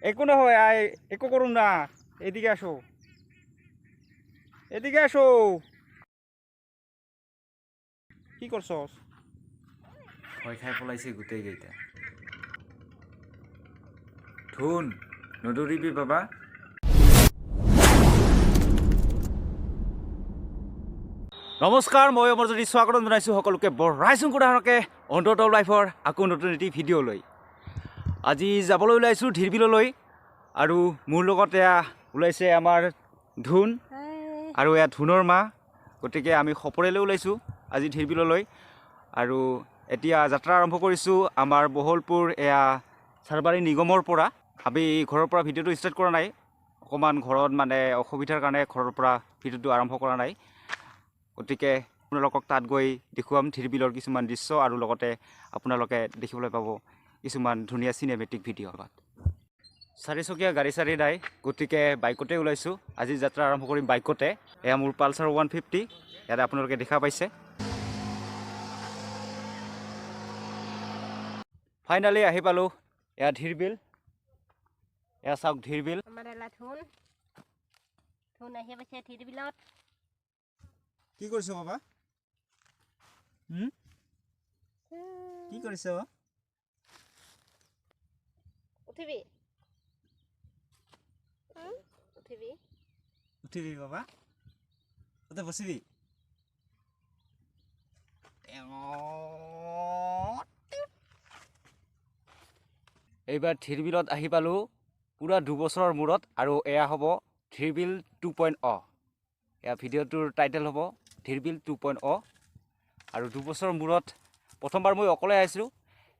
একো নহয় আই একো কৰুম না এদিকে আসো কি কৰছস ভয় খাই পলাইছে গোটেই কেইটা ধুন নদৌৰিবি বাবা নমস্কাৰ মই অমৰজ্যোতি স্বাগতম জনাইছোঁ সকলোকে বঢ়াইছোঁ কোঠাৰকে অন্তত লাইফৰ আকৌ নতুন এটি ভিডিঅ' লৈ আজি যাবলৈ ওলাইছোঁ ধীৰ বিললৈ আৰু মোৰ লগত এয়া ওলাইছে আমাৰ ধুন আৰু এয়া ধুনৰ মা গতিকে আমি সপৰেলৈ ওলাইছোঁ আজি ধীৰ বিললৈ আৰু এতিয়া যাত্ৰা আৰম্ভ কৰিছোঁ আমাৰ বহলপুৰ এয়া চাৰবাৰী নিগমৰ পৰা আমি ঘৰৰ পৰা ভিডিঅ'টো ষ্টাৰ্ট কৰা নাই অকণমান ঘৰত মানে অসুবিধাৰ কাৰণে ঘৰৰ পৰা ভিডিঅ'টো আৰম্ভ কৰা নাই গতিকে আপোনালোকক তাত গৈ দেখুৱাম ধীৰ বিলৰ কিছুমান দৃশ্য আৰু লগতে আপোনালোকে দেখিবলৈ পাব কিছুমান ধুনীয়া চিনেমেটিক ভিডিঅ' চাৰিচকীয়া গাড়ী চাৰি নাই গতিকে বাইকতে ওলাইছোঁ আজি যাত্ৰা আৰম্ভ কৰিম বাইকতে এয়া মোৰ পালচাৰ 150 ইয়াতে আপোনালোকে দেখা পাইছে ফাইনেলি আহি পালোঁ এয়া ধীৰ বিল এয়া চাওক ধীৰ বিল কি কৰিছ বাবা কি কৰিছ উঠিবি বাবা ততে বসিবি এইবাৰ ধীৰ বিলত আহি পালোঁ পুৰা 2 বছৰৰ মূৰত আৰু এয়া হ'ব ধীৰ বিল 2.0 এয়া ভিডিঅ'টোৰ টাইটেল হ'ব ধীৰ বিল 2.0 আৰু 2 বছৰৰ মূৰত প্ৰথমবাৰ মই অকলে আহিছিলোঁ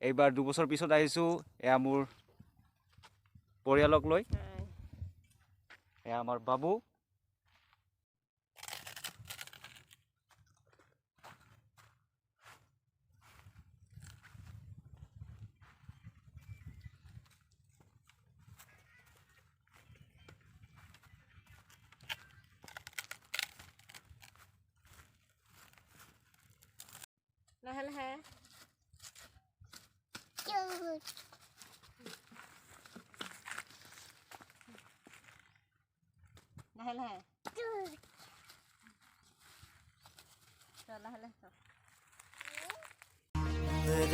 এইবাৰ 2 বছৰ পিছত আহিছোঁ এয়া মোৰ পৰিয়ালক লৈ এয়া আমাৰ বাবু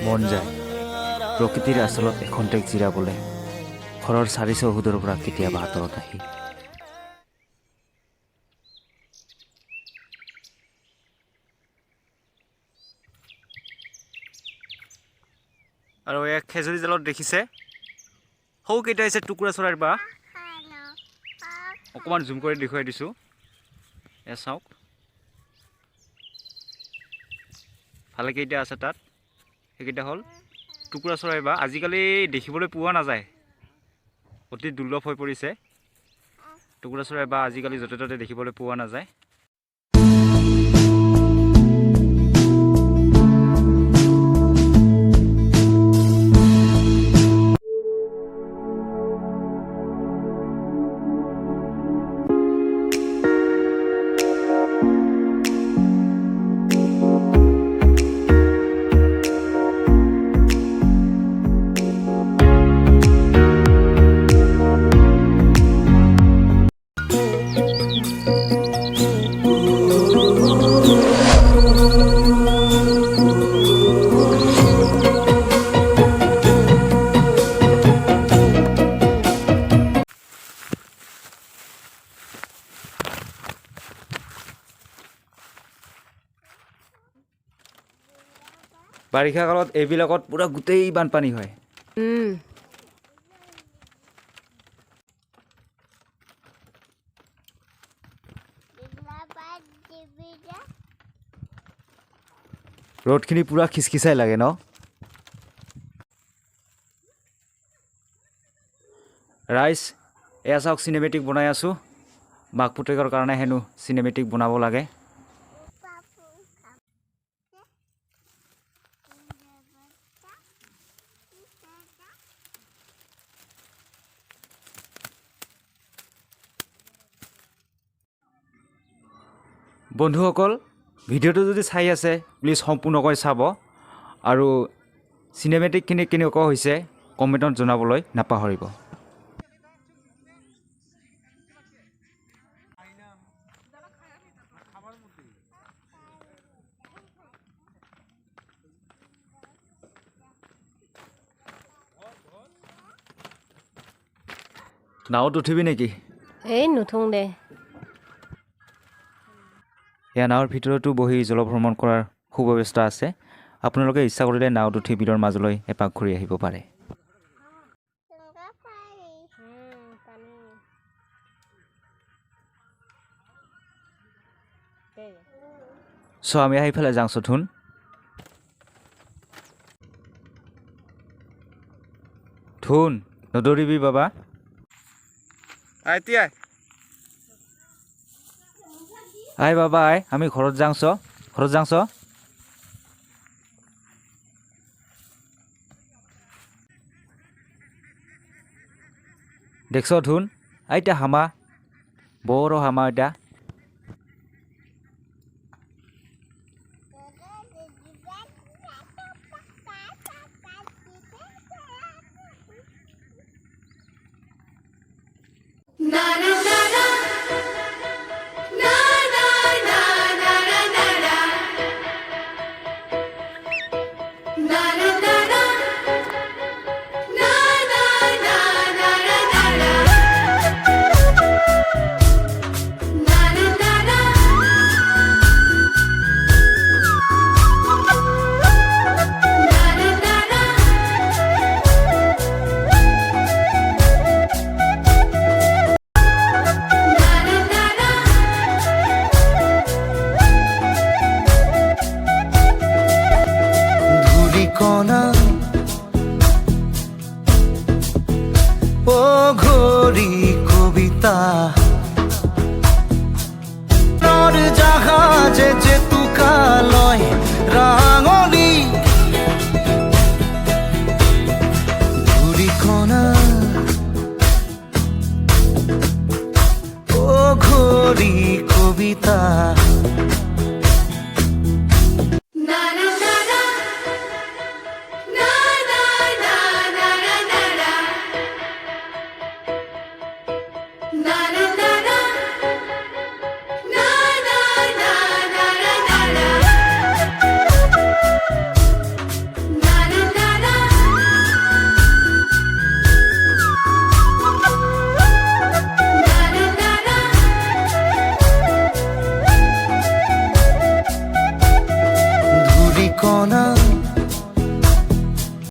মন যায় প্ৰকৃতিৰ আচলত এখন্তেক জিৰাবলৈ ঘৰৰ চাৰি চৌহদৰ পৰা কেতিয়াবা আঁতৰত আহি আৰু এক খেজুৰী জালত দেখিছে সৌ কেইটা হৈছে টুকুৰা চৰাইৰ বা অকণমান জুম কৰি দেখুৱাই দিছোঁ এয়া চাওক ভালে কেইটা আছে তাত সেইকেইটা হ'ল টুকুৰা চৰাই বা আজিকালি দেখিবলৈ পোৱা নাযায় অতি দুৰ্লভ হৈ পৰিছে টুকুৰা চৰাই বা আজিকালি য'তে ত'তে দেখিবলৈ পোৱা নাযায় বাৰিষা কালত এইবিলাকত পুৰা গোটেই বানপানী হয় ৰ'দখিনি পুৰা খিচখিচাই লাগে ন ৰাইজ এয়া চাওক চিনেমেটিক বনাই আছোঁ মাক পুতেকৰ কাৰণে হেনো চিনেমেটিক বনাব লাগে বন্ধুসকল ভিডিঅ'টো যদি চাই আছে প্লিজ সম্পূৰ্ণকৈ চাব আৰু চিনেমেটিকখিনি কেনেকুৱা হৈছে কমেণ্টত জনাবলৈ নাপাহৰিব নাওত উঠিবি নেকি? এই নুঠোং দে। এয়া নাৱৰ ভিতৰতো বহি জলভ্ৰমণ কৰাৰ সুব্যৱস্থা আছে। আপোনালোকে ইচ্ছা কৰিলে নাওত উঠি বিলৰ মাজলৈ এপাক ঘূৰি আহিব পাৰে। আমি সেইফালে যাওঁ চোন। ধুন নদৌৰিবি বাবা। আই বাবা আই, আমি ঘৰত যাওঁ চ। দেখছ ধুন, আইতা হামা বৰ হামা আইতা। dhulikona ও ঘড়ি কবিতা নৰ জাহাজে যে তুকালয় ৰাঙনি dhulikona ও ঘড়ি কবিতা dhulikona